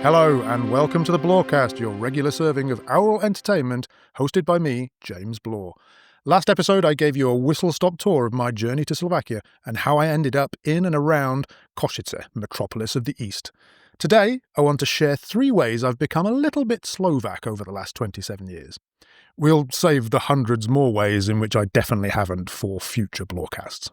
Hello and welcome to the Blorecast, your regular serving of aural entertainment, hosted by me, James Blore. Last episode I gave you a whistle-stop tour of my journey to Slovakia and how I ended up in and around Košice, metropolis of the East. Today I want to share 3 ways I've become a little bit Slovak over the last 27 years. We'll save the hundreds more ways in which I definitely haven't for future Blorecasts.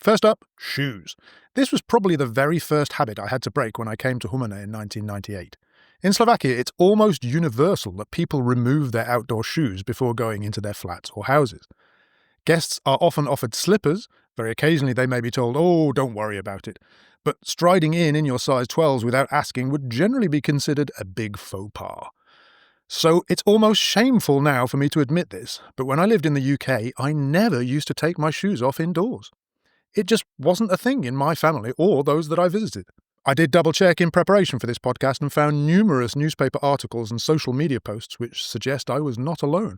First up, shoes. This was probably the very first habit I had to break when I came to Humane in 1998. In Slovakia, it's almost universal that people remove their outdoor shoes before going into their flats or houses. Guests are often offered slippers. Very occasionally they may be told, "Oh, don't worry about it." But striding in your size 12s without asking would generally be considered a big faux pas. So it's almost shameful now for me to admit this, but when I lived in the UK, I never used to take my shoes off indoors. It just wasn't a thing in my family or those that I visited. I did double-check in preparation for this podcast and found numerous newspaper articles and social media posts which suggest I was not alone.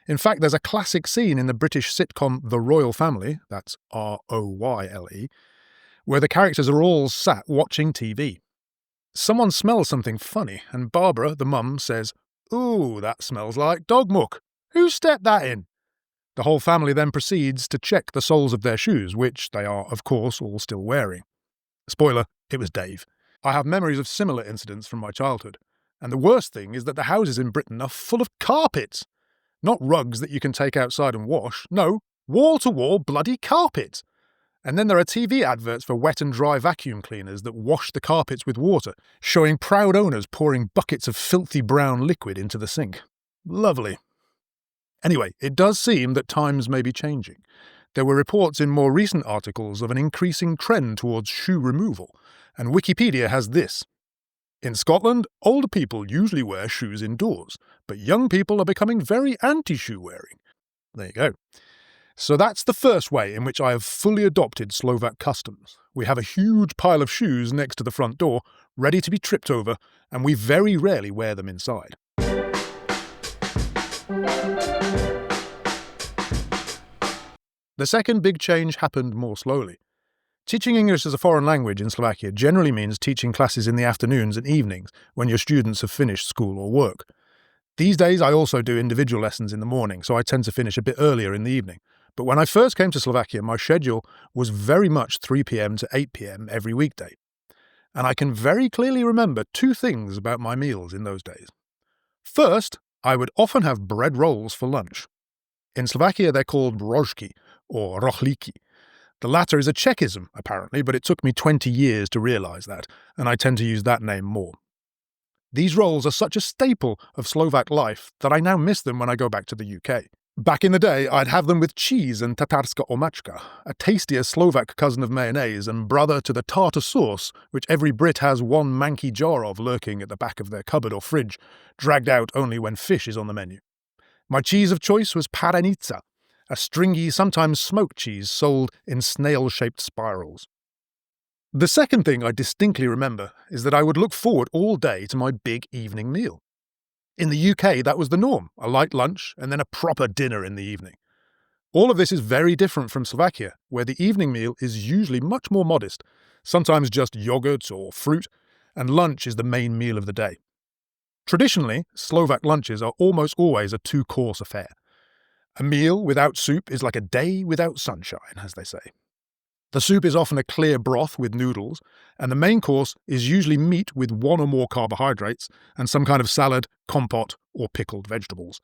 In fact, there's a classic scene in the British sitcom The Royal Family, that's R-O-Y-L-E, where the characters are all sat watching TV. Someone smells something funny, and Barbara, the mum, says, "Ooh, that smells like dog muck. Who stepped that in?" The whole family then proceeds to check the soles of their shoes, which they are, of course, all still wearing. Spoiler, it was Dave. I have memories of similar incidents from my childhood, and the worst thing is that the houses in Britain are full of carpets. Not rugs that you can take outside and wash, no, wall-to-wall bloody carpets. And then there are TV adverts for wet and dry vacuum cleaners that wash the carpets with water, showing proud owners pouring buckets of filthy brown liquid into the sink. Lovely. Anyway, it does seem that times may be changing. There were reports in more recent articles of an increasing trend towards shoe removal, and Wikipedia has this. In Scotland, older people usually wear shoes indoors, but young people are becoming very anti-shoe wearing. There you go. So that's the first way in which I have fully adopted Slovak customs. We have a huge pile of shoes next to the front door, ready to be tripped over, and we very rarely wear them inside. The second big change happened more slowly. Teaching English as a foreign language in Slovakia generally means teaching classes in the afternoons and evenings when your students have finished school or work. These days I also do individual lessons in the morning, so I tend to finish a bit earlier in the evening. But when I first came to Slovakia, my schedule was very much 3 p.m. to 8 p.m. every weekday. And I can very clearly remember 2 things about my meals in those days. First, I would often have bread rolls for lunch. In Slovakia they're called brožky, or rochlíky. The latter is a Czechism, apparently, but it took me 20 years to realise that, and I tend to use that name more. These rolls are such a staple of Slovak life that I now miss them when I go back to the UK. Back in the day, I'd have them with cheese and tatarska omáčka, a tastier Slovak cousin of mayonnaise and brother to the tartar sauce, which every Brit has one manky jar of lurking at the back of their cupboard or fridge, dragged out only when fish is on the menu. My cheese of choice was parenica, a stringy, sometimes smoked cheese sold in snail-shaped spirals. The second thing I distinctly remember is that I would look forward all day to my big evening meal. In the UK, that was the norm, a light lunch and then a proper dinner in the evening. All of this is very different from Slovakia, where the evening meal is usually much more modest, sometimes just yogurt or fruit, and lunch is the main meal of the day. Traditionally, Slovak lunches are almost always a 2-course affair. A meal without soup is like a day without sunshine, as they say. The soup is often a clear broth with noodles, and the main course is usually meat with 1 or more carbohydrates and some kind of salad, compote, or pickled vegetables.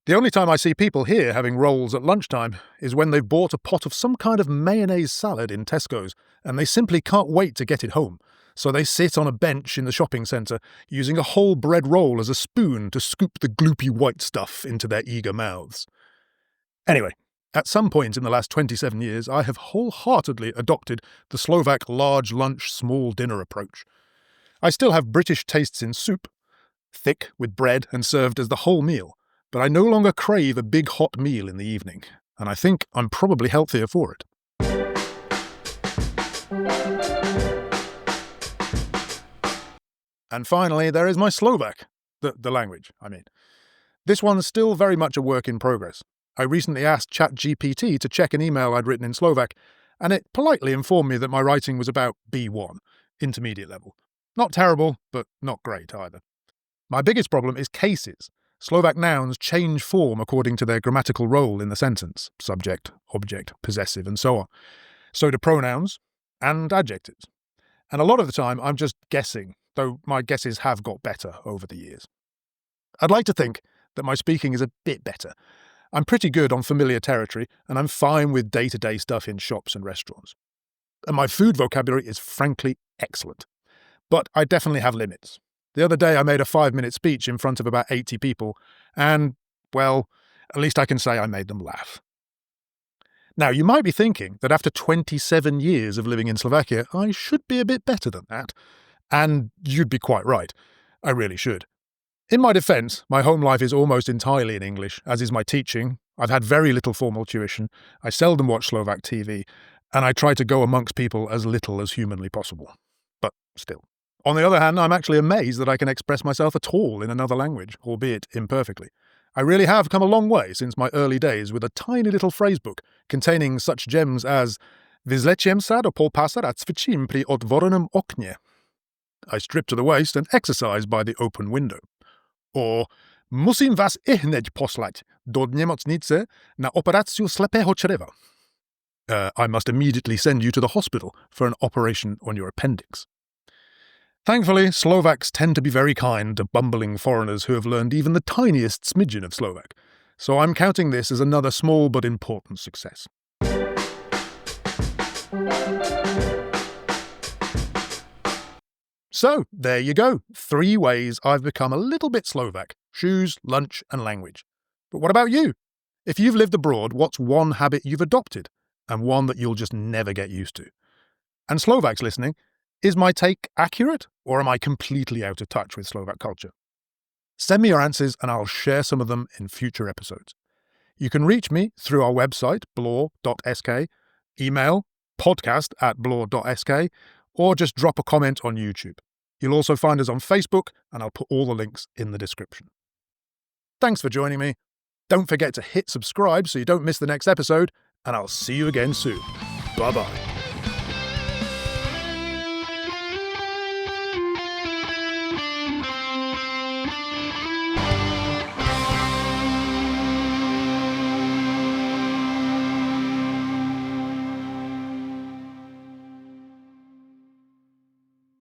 The only time I see people here having rolls at lunchtime is when they've bought a pot of some kind of mayonnaise salad in Tesco's, and they simply can't wait to get it home. So they sit on a bench in the shopping centre, using a whole bread roll as a spoon to scoop the gloopy white stuff into their eager mouths. Anyway, at some point in the last 27 years, I have wholeheartedly adopted the Slovak large lunch, small dinner approach. I still have British tastes in soup, thick with bread and served as the whole meal, but I no longer crave a big hot meal in the evening, and I think I'm probably healthier for it. And finally, there is my Slovak, the language, I mean. This one's still very much a work in progress. I recently asked ChatGPT to check an email I'd written in Slovak, and it politely informed me that my writing was about B1, intermediate level. Not terrible, but not great either. My biggest problem is cases. Slovak nouns change form according to their grammatical role in the sentence: subject, object, possessive, and so on. So do pronouns and adjectives. And a lot of the time I'm just guessing, though my guesses have got better over the years. I'd like to think that my speaking is a bit better. I'm pretty good on familiar territory, and I'm fine with day-to-day stuff in shops and restaurants. And my food vocabulary is frankly excellent. But I definitely have limits. The other day I made a 5-minute speech in front of about 80 people, and, well, at least I can say I made them laugh. Now, you might be thinking that after 27 years of living in Slovakia, I should be a bit better than that. And you'd be quite right. I really should. In my defence, my home life is almost entirely in English, as is my teaching. I've had very little formal tuition. I seldom watch Slovak TV, and I try to go amongst people as little as humanly possible. But still. On the other hand, I'm actually amazed that I can express myself at all in another language, albeit imperfectly. I really have come a long way since my early days with a tiny little phrasebook containing such gems as Vyzleciem sa do polpasa a cvičím pri otvorenom okne. I strip to the waist and exercise by the open window. Or musím vás ihneď poslať do nemocnice na operáciu slepého čreva. I must immediately send you to the hospital for an operation on your appendix. Thankfully, Slovaks tend to be very kind to bumbling foreigners who have learned even the tiniest smidgen of Slovak, so I'm counting this as another small but important success. So, there you go. 3 ways I've become a little bit Slovak: shoes, lunch, and language. But what about you? If you've lived abroad, what's one habit you've adopted, and one that you'll just never get used to? And Slovaks listening, is my take accurate, or am I completely out of touch with Slovak culture? Send me your answers and I'll share some of them in future episodes. You can reach me through our website, blore.sk, email podcast@blore.sk, or just drop a comment on YouTube. You'll also find us on Facebook, and I'll put all the links in the description. Thanks for joining me. Don't forget to hit subscribe so you don't miss the next episode, and I'll see you again soon. Bye-bye.